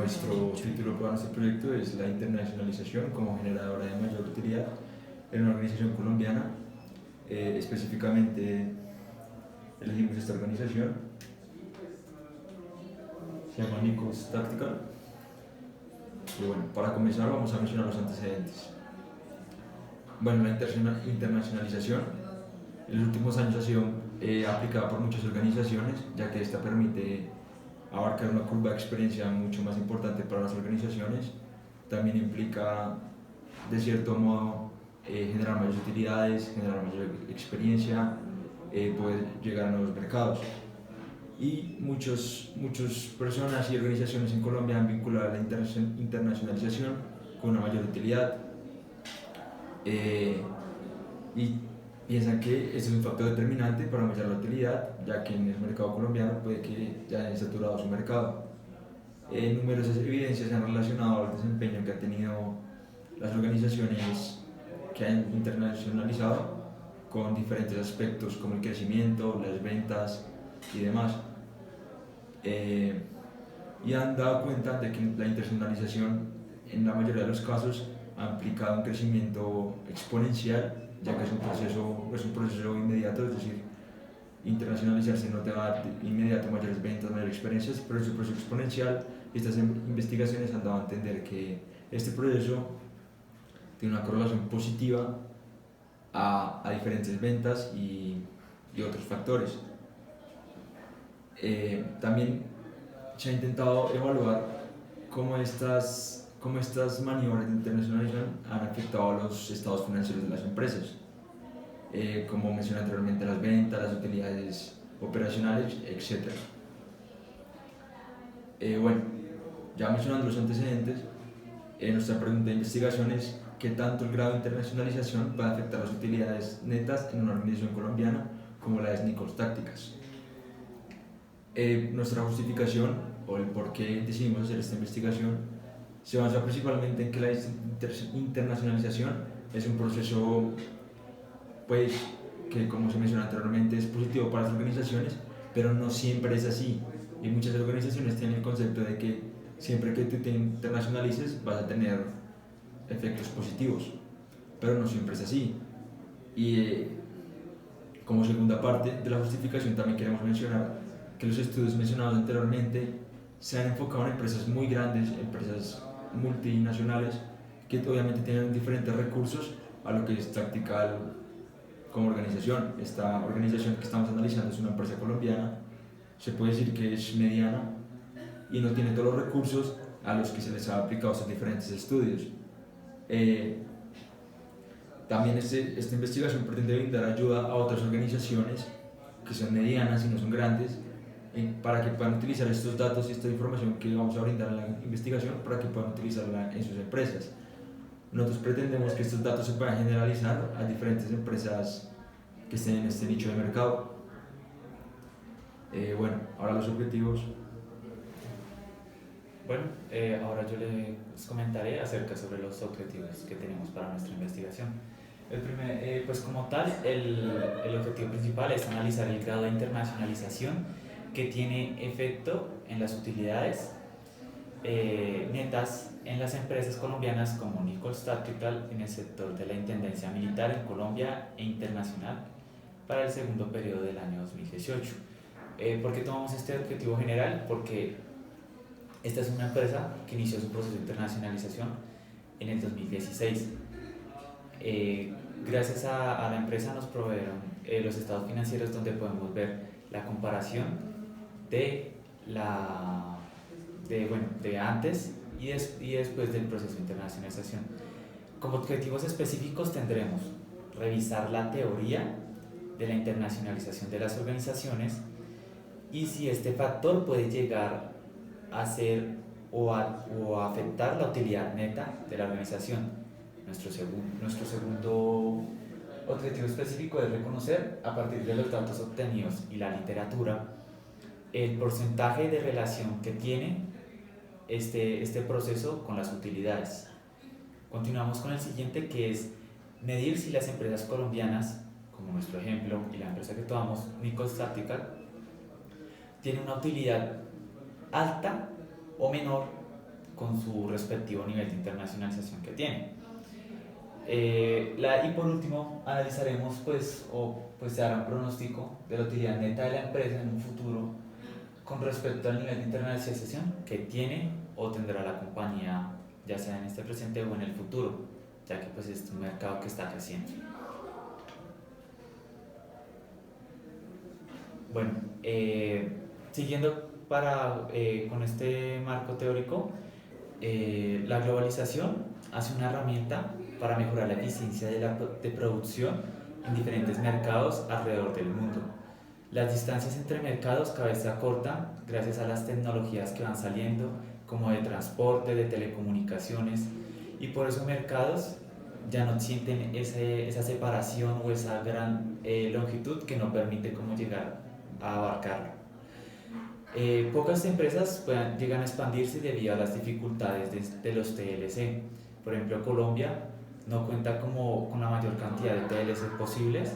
Nuestro título para nuestro proyecto es la internacionalización como generadora de mayor utilidad en una organización colombiana. Específicamente elegimos esta organización, se llama Nichols Tactical. Y bueno, para comenzar vamos a mencionar los antecedentes. Bueno, la internacionalización en los últimos años ha sido aplicada por muchas organizaciones, ya que esta permite abarcar una curva de experiencia mucho más importante para las organizaciones. También implica, de cierto modo, generar mayores utilidades, generar mayor experiencia, poder llegar a nuevos mercados. Y muchas personas y organizaciones en Colombia han vinculado la internacionalización con una mayor utilidad. Y piensan que ese es un factor determinante para aumentar la utilidad, ya que en el mercado colombiano puede que ya hayan saturado su mercado. Numerosas evidencias se han relacionado al desempeño que han tenido las organizaciones que han internacionalizado con diferentes aspectos como el crecimiento, las ventas y demás. Y han dado cuenta de que la internacionalización en la mayoría de los casos ha implicado un crecimiento exponencial, ya que es un proceso inmediato, es decir, internacionalizarse no te va a dar de inmediato mayores ventas, mayores experiencias, pero es un proceso exponencial. Y estas investigaciones han dado a entender que este proceso tiene una correlación positiva a diferentes ventas y otros factores. También se ha intentado evaluar cómo estas maniobras de internacionalización han afectado a los estados financieros de las empresas, como mencioné anteriormente, las ventas, las utilidades operacionales, etc. Bueno, ya mencionando los antecedentes, nuestra pregunta de investigación es ¿qué tanto el grado de internacionalización puede afectar las utilidades netas en una organización colombiana como la de Nichols Tácticas? Nuestra justificación o el por qué decidimos hacer esta investigación se basa principalmente en que la internacionalización es un proceso pues, que, como se mencionó anteriormente, es positivo para las organizaciones, pero no siempre es así. Y muchas organizaciones tienen el concepto de que siempre que tú te internacionalices vas a tener efectos positivos, pero no siempre es así. Y como segunda parte de la justificación también queremos mencionar que los estudios mencionados anteriormente se han enfocado en empresas muy grandes, empresas multinacionales, que obviamente tienen diferentes recursos a lo que es Tactical como organización. Esta organización que estamos analizando es una empresa colombiana, se puede decir que es mediana y no tiene todos los recursos a los que se les ha aplicado estos diferentes estudios. También esta investigación pretende brindar ayuda a otras organizaciones que son medianas y no son grandes, para que puedan utilizar estos datos y esta información que vamos a brindar en la investigación para que puedan utilizarla en sus empresas. Nosotros pretendemos que estos datos se puedan generalizar a diferentes empresas que estén en este nicho de mercado. Bueno, ahora los objetivos. Bueno, ahora yo les comentaré acerca sobre los objetivos que tenemos para nuestra investigación. El primer, pues como tal, el objetivo principal es analizar el grado de internacionalización que tiene efecto en las utilidades netas en las empresas colombianas como Nichols Tactical en el sector de la Intendencia Militar en Colombia e internacional para el segundo periodo del año 2018. ¿Por qué tomamos este objetivo general? Porque esta es una empresa que inició su proceso de internacionalización en el 2016. Gracias a la empresa nos proveyeron los estados financieros donde podemos ver la comparación de antes y después del proceso de internacionalización. Como objetivos específicos tendremos revisar la teoría de la internacionalización de las organizaciones y si este factor puede llegar a ser o a afectar la utilidad neta de la organización. Nuestro segundo objetivo específico es reconocer, a partir de los datos obtenidos y la literatura, el porcentaje de relación que tiene este proceso con las utilidades. Continuamos con el siguiente, que es medir si las empresas colombianas, como nuestro ejemplo y la empresa que tomamos, Nichols Tactical, tiene una utilidad alta o menor con su respectivo nivel de internacionalización que tiene. Y por último, analizaremos pues se hará un pronóstico de la utilidad neta de la empresa en un futuro con respecto al nivel de internacionalización que tiene o tendrá la compañía, ya sea en este presente o en el futuro, ya que pues es un mercado que está creciendo. Bueno, siguiendo con este marco teórico, la globalización hace una herramienta para mejorar la eficiencia de producción en diferentes mercados alrededor del mundo. Las distancias entre mercados cada vez se acortan gracias a las tecnologías que van saliendo, como de transporte, de telecomunicaciones, y por eso mercados ya no sienten esa separación o esa gran longitud que no permite cómo llegar a abarcarlo. Pocas empresas llegan a expandirse debido a las dificultades de los TLC. Por ejemplo, Colombia no cuenta con la mayor cantidad de TLC posibles,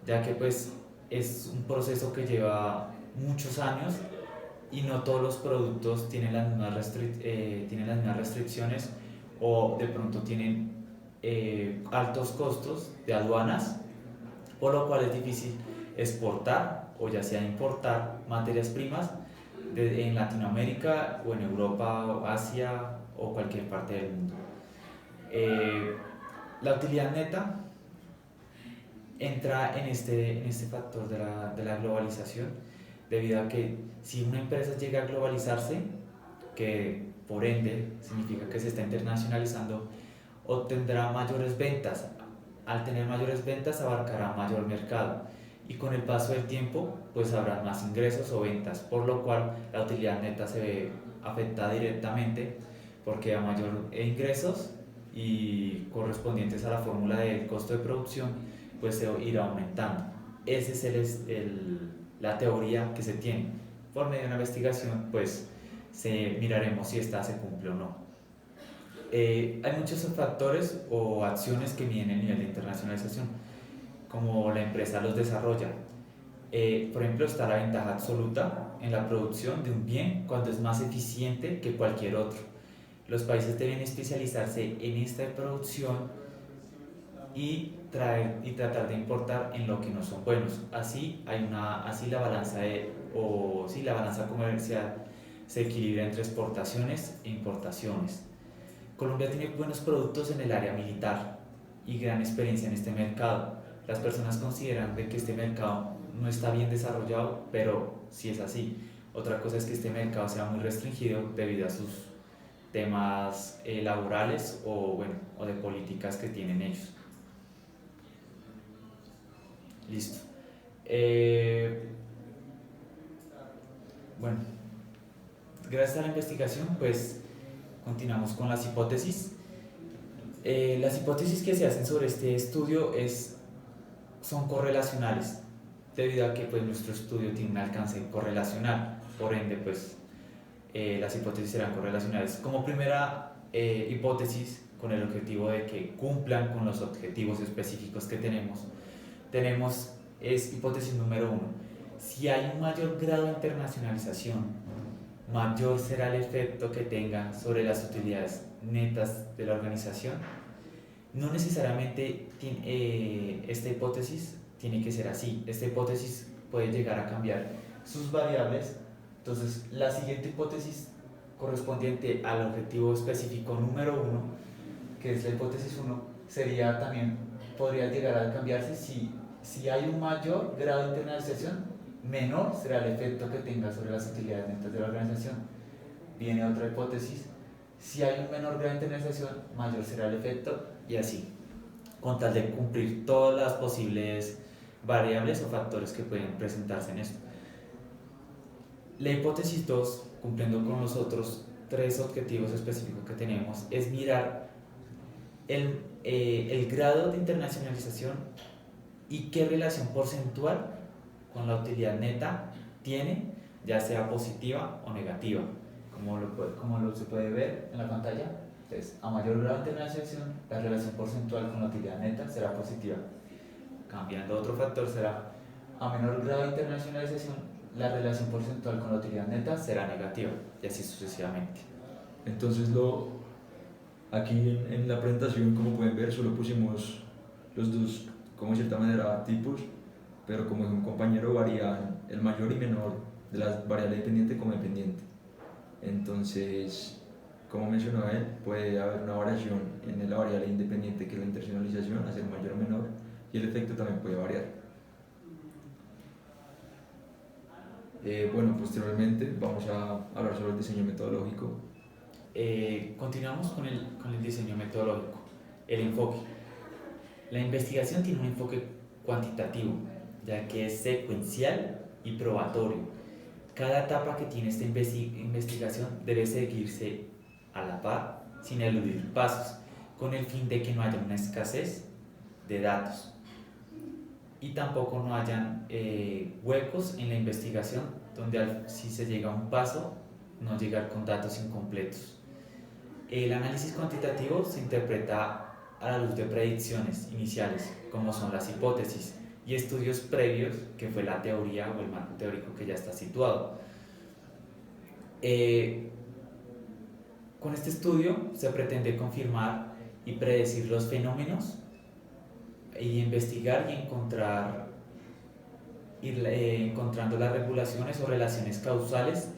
ya que pues es un proceso que lleva muchos años y no todos los productos tienen las mismas restricciones o de pronto tienen altos costos de aduanas, por lo cual es difícil exportar o ya sea importar materias primas en Latinoamérica o en Europa o Asia o cualquier parte del mundo. La utilidad neta entra en este factor de la globalización, debido a que si una empresa llega a globalizarse, que por ende significa que se está internacionalizando, obtendrá mayores ventas. Al tener mayores ventas abarcará mayor mercado y con el paso del tiempo pues habrá más ingresos o ventas, por lo cual la utilidad neta se ve afectada directamente porque a mayor ingresos y correspondientes a la fórmula del costo de producción pues se irá aumentando. Esa es la teoría que se tiene. Por medio de una investigación pues miraremos si esta se cumple o no. Hay muchos factores o acciones que miden el nivel de internacionalización, como la empresa los desarrolla. Por ejemplo, está la ventaja absoluta en la producción de un bien cuando es más eficiente que cualquier otro. Los países deben especializarse en esta producción y tratar de importar en lo que no son buenos. Así la balanza comercial se equilibra entre exportaciones e importaciones. Colombia tiene buenos productos en el área militar y gran experiencia en este mercado. Las personas consideran que este mercado no está bien desarrollado, pero sí es así. Otra cosa es que este mercado sea muy restringido debido a sus temas laborales o de políticas que tienen ellos. Listo. Bueno, gracias a la investigación, pues continuamos con las hipótesis. Las hipótesis que se hacen sobre este estudio son correlacionales, debido a que pues, nuestro estudio tiene un alcance correlacional, por ende pues, las hipótesis serán correlacionales. Como primera hipótesis, con el objetivo de que cumplan con los objetivos específicos que tenemos es hipótesis número 1. Si hay un mayor grado de internacionalización, mayor será el efecto que tenga sobre las utilidades netas de la organización. No necesariamente esta hipótesis tiene que ser así. Esta hipótesis puede llegar a cambiar sus variables. Entonces, la siguiente hipótesis correspondiente al objetivo específico número 1, que es la hipótesis 1, podría llegar a cambiarse si hay un mayor grado de internalización, menor será el efecto que tenga sobre las utilidades netas de la organización. Viene otra hipótesis, si hay un menor grado de internalización, mayor será el efecto, y así, con tal de cumplir todas las posibles variables o factores que pueden presentarse en esto. La hipótesis 2, cumpliendo con los otros 3 objetivos específicos que tenemos, es mirar el grado de internacionalización y qué relación porcentual con la utilidad neta tiene, ya sea positiva o negativa, como se puede ver en la pantalla. Entonces, a mayor grado de internacionalización, la relación porcentual con la utilidad neta será positiva. Cambiando otro factor será, a menor grado de internacionalización, la relación porcentual con la utilidad neta será negativa, y así sucesivamente. Entonces aquí en la presentación, como pueden ver, solo pusimos los dos, como de cierta manera, tipos, pero como es un compañero, varían el mayor y menor de las variables dependiente como dependiente. Entonces, como mencionaba él, puede haber una variación en la variable independiente, que es la internacionalización, a ser mayor o menor, y el efecto también puede variar. Bueno, posteriormente vamos a hablar sobre el diseño metodológico. Continuamos con el diseño metodológico, el enfoque. La investigación tiene un enfoque cuantitativo, ya que es secuencial y probatorio. Cada etapa que tiene esta investigación debe seguirse a la par, sin eludir pasos, con el fin de que no haya una escasez de datos y tampoco no hayan huecos en la investigación donde si se llega a un paso no llegar con datos incompletos. El análisis cuantitativo se interpreta a la luz de predicciones iniciales, como son las hipótesis, y estudios previos, que fue la teoría o el marco teórico que ya está situado. Con este estudio se pretende confirmar y predecir los fenómenos y investigar y ir encontrando las regulaciones o relaciones causales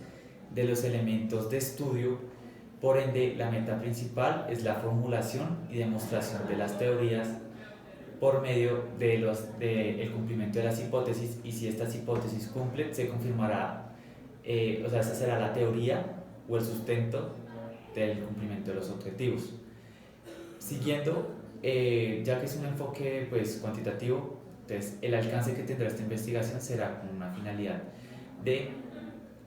de los elementos de estudio. Por ende, la meta principal es la formulación y demostración de las teorías por medio del cumplimiento de las hipótesis, y si estas hipótesis cumplen, se confirmará, esa será la teoría o el sustento del cumplimiento de los objetivos. Siguiendo, ya que es un enfoque pues, cuantitativo, entonces el alcance que tendrá esta investigación será con una finalidad de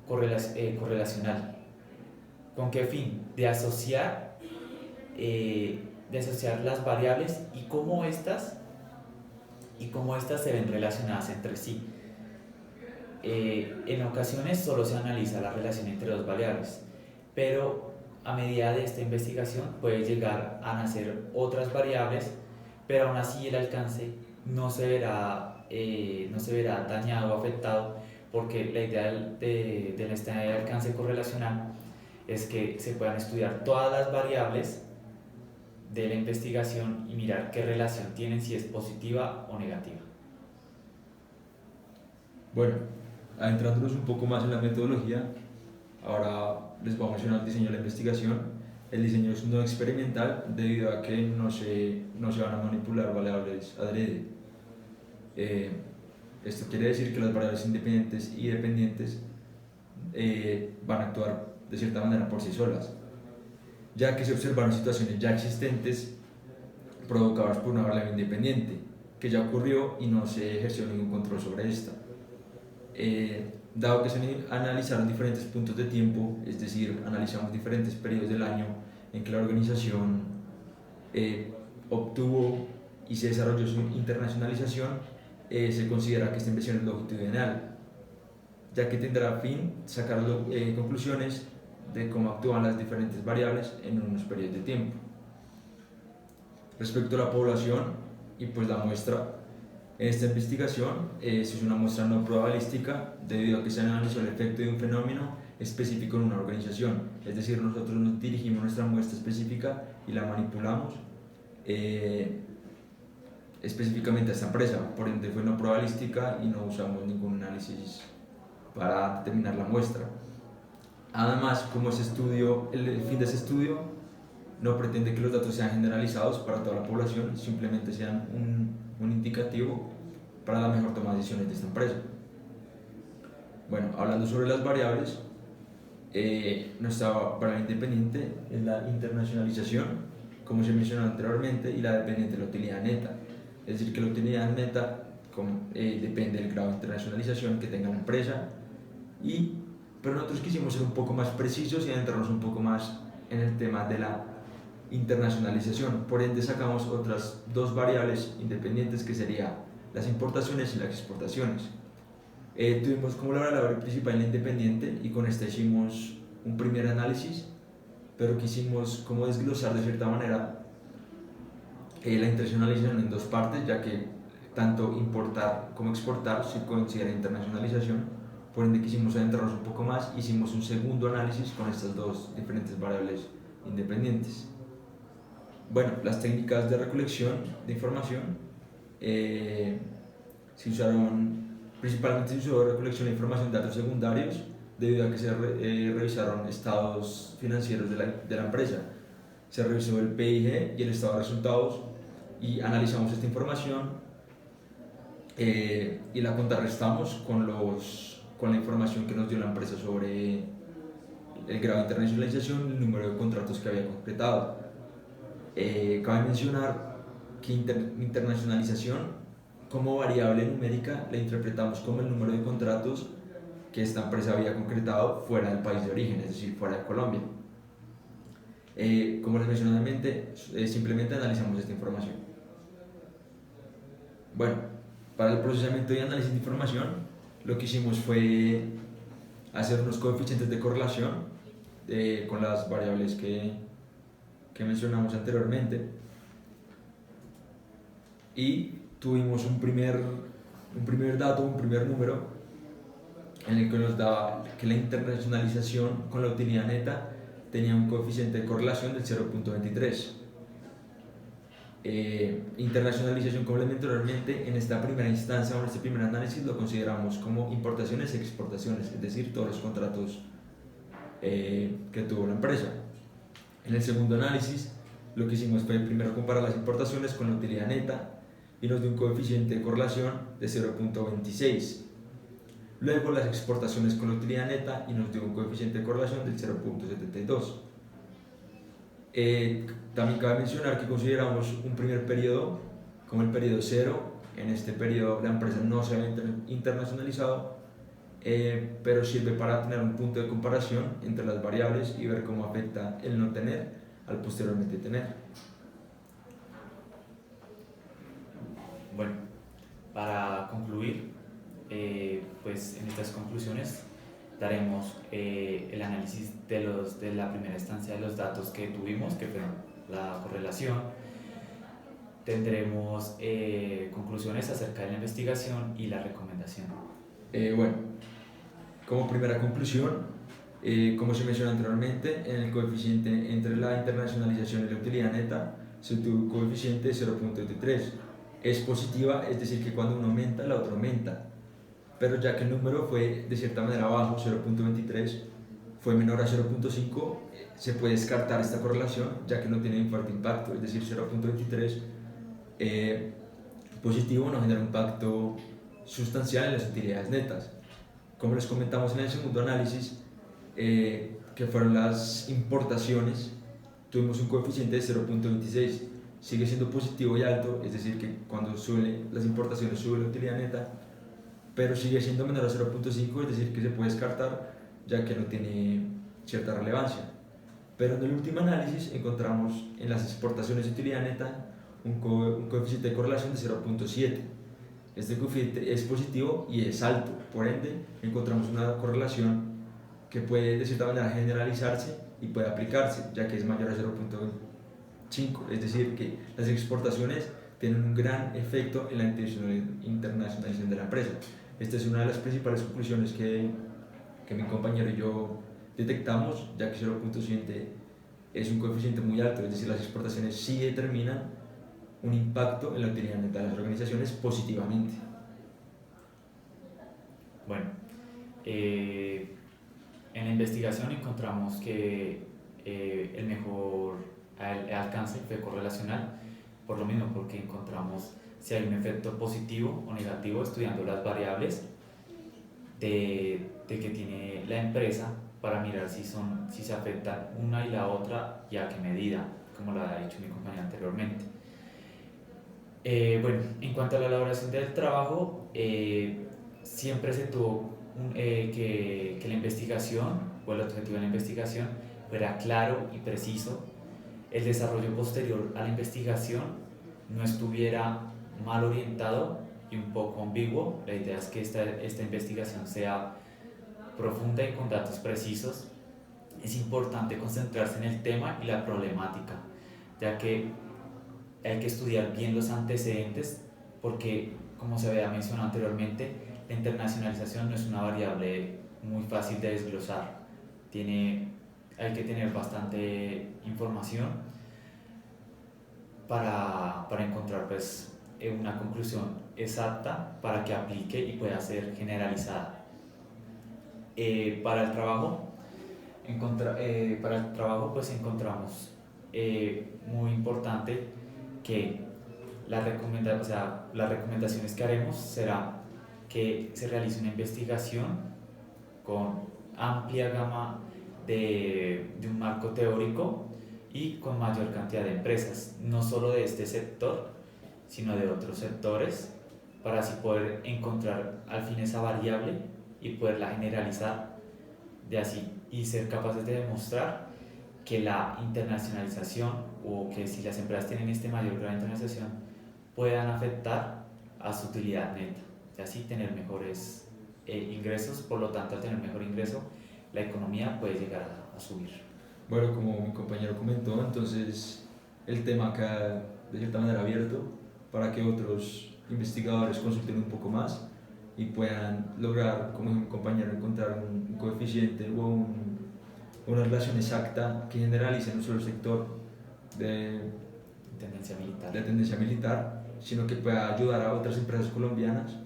correlacional. ¿Con qué fin? De asociar las variables y cómo estas se ven relacionadas entre sí. En ocasiones solo se analiza la relación entre dos variables, pero a medida de esta investigación puede llegar a nacer otras variables, pero aún así el alcance no se verá dañado o afectado, porque la idea de este alcance correlacional es que se puedan estudiar todas las variables de la investigación y mirar qué relación tienen, si es positiva o negativa. Bueno, adentrándonos un poco más en la metodología, ahora les voy a mencionar el diseño de la investigación. El diseño es no experimental debido a que no se van a manipular variables adrede. Esto quiere decir que las variables independientes y dependientes van a actuar de cierta manera por sí solas, ya que se observaron situaciones ya existentes provocadas por una variable independiente que ya ocurrió y no se ejerció ningún control sobre esta. Dado que se analizaron diferentes puntos de tiempo, es decir, analizamos diferentes periodos del año en que la organización obtuvo y se desarrolló su internacionalización, se considera que esta inversión es longitudinal, ya que tendrá a fin sacar conclusiones de cómo actúan las diferentes variables en unos periodos de tiempo. Respecto a la población y pues la muestra, en esta investigación se hizo una muestra no probabilística debido a que se analizó el efecto de un fenómeno específico en una organización, es decir, nosotros nos dirigimos nuestra muestra específica y la manipulamos específicamente a esta empresa, por ende fue no probabilística y no usamos ningún análisis para determinar la muestra. Además, como el fin de ese estudio no pretende que los datos sean generalizados para toda la población, simplemente sean un indicativo para la mejor toma de decisiones de esta empresa. Bueno, hablando sobre las variables, nuestra variable independiente es la internacionalización, como se mencionó anteriormente, y la dependiente es la utilidad neta. Es decir, que la utilidad neta depende del grado de internacionalización que tenga la empresa, pero nosotros quisimos ser un poco más precisos y adentrarnos un poco más en el tema de la internacionalización. Por ende sacamos otras dos variables independientes, que serían las importaciones y las exportaciones. Tuvimos como la variable principal la independiente, y con esta hicimos un primer análisis, pero quisimos como desglosar de cierta manera la internacionalización en dos partes, ya que tanto importar como exportar se considera internacionalización. por ende quisimos adentrarnos un poco más, hicimos un segundo análisis con estas dos diferentes variables independientes. Bueno, las técnicas de recolección de información se usaron, principalmente se usó recolección de información de datos secundarios debido a que se revisaron estados financieros de la empresa. Se revisó el PIG y el estado de resultados y analizamos esta información y la contrarrestamos con la información que nos dio la empresa sobre el grado de internacionalización y el número de contratos que había concretado. Cabe mencionar que internacionalización como variable numérica la interpretamos como el número de contratos que esta empresa había concretado fuera del país de origen, es decir, fuera de Colombia. Como les mencioné anteriormente, simplemente analizamos esta información. Bueno, para el procesamiento y análisis de información, lo que hicimos fue hacer unos coeficientes de correlación con las variables que mencionamos anteriormente y tuvimos un primer dato, un primer número en el que nos daba que la internacionalización con la utilidad neta tenía un coeficiente de correlación del 0.23. Internacionalización complementarmente en esta primera instancia o en este primer análisis lo consideramos como importaciones y exportaciones, es decir, todos los contratos que tuvo la empresa. En el segundo análisis lo que hicimos fue primero comparar las importaciones con la utilidad neta y nos dio un coeficiente de correlación de 0.26. Luego las exportaciones con la utilidad neta y nos dio un coeficiente de correlación del 0.72. También cabe mencionar que consideramos un primer periodo como el periodo cero. En este periodo la empresa no se había internacionalizado, pero sirve para tener un punto de comparación entre las variables y ver cómo afecta el no tener al posteriormente tener. Bueno, para concluir, pues en estas conclusiones daremos el análisis de la primera instancia de los datos que tuvimos, que fue la correlación. Tendremos conclusiones acerca de la investigación y la recomendación. Bueno, como primera conclusión, como se mencionó anteriormente, en el coeficiente entre la internacionalización y la utilidad neta se tuvo un coeficiente de 0.23. Es positiva, es decir, que cuando uno aumenta, la otra aumenta. Pero ya que el número fue de cierta manera bajo, 0.23, fue menor a 0.5, se puede descartar esta correlación ya que no tiene un fuerte impacto, es decir, 0.23 positivo no genera un impacto sustancial en las utilidades netas. Como les comentamos en el segundo análisis, que fueron las importaciones, tuvimos un coeficiente de 0.26, sigue siendo positivo y alto, es decir, que cuando suben las importaciones sube la utilidad neta, pero sigue siendo menor a 0.5, es decir, que se puede descartar ya que no tiene cierta relevancia. Pero en el último análisis encontramos en las exportaciones de utilidad neta un coeficiente de correlación de 0.7. Este coeficiente es positivo y es alto, por ende encontramos una correlación que puede de cierta manera generalizarse y puede aplicarse, ya que es mayor a 0.5, es decir, que las exportaciones tienen un gran efecto en la internacionalización de la empresa. Esta es una de las principales conclusiones que mi compañero y yo detectamos, ya que 0.7 es un coeficiente muy alto, es decir, las exportaciones sí determinan un impacto en la utilidad neta de las organizaciones positivamente. Bueno, en la investigación encontramos que el mejor alcance fue correlacional, por lo mismo, porque encontramos si hay un efecto positivo o negativo estudiando las variables de que tiene la empresa para mirar si se afectan una y la otra y a qué medida, como lo ha dicho mi compañera anteriormente. Bueno, en cuanto a la elaboración del trabajo, siempre se tuvo que la investigación o el objetivo de la investigación fuera claro y preciso. El desarrollo posterior a la investigación no estuviera mal orientado y un poco ambiguo. La idea es que esta investigación sea profunda y con datos precisos. Es importante concentrarse en el tema y la problemática, ya que hay que estudiar bien los antecedentes porque, como se había mencionado anteriormente, La internacionalización no es una variable muy fácil de desglosar. Hay que tener bastante información para encontrar pues, una conclusión exacta para que aplique y pueda ser generalizada. Para el trabajo, pues encontramos muy importante que las recomendaciones que haremos será que se realice una investigación con amplia gama de un marco teórico y con mayor cantidad de empresas, no solo de este sector, sino de otros sectores, para así poder encontrar al fin esa variable y poderla generalizar de así y ser capaces de demostrar que la internacionalización o que si las empresas tienen este mayor grado de internacionalización puedan afectar a su utilidad neta y así tener mejores ingresos, por lo tanto al tener mejor ingreso la economía puede llegar a subir. Bueno, como mi compañero comentó, entonces el tema queda de cierta manera abierto para que otros investigadores consulten un poco más y puedan lograr, como dijo mi compañero, encontrar un coeficiente o una relación exacta que generalice no solo el sector de tendencia militar, sino que pueda ayudar a otras empresas colombianas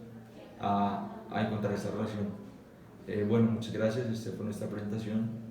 a encontrar esta relación. Bueno, muchas gracias, esta fue nuestra presentación.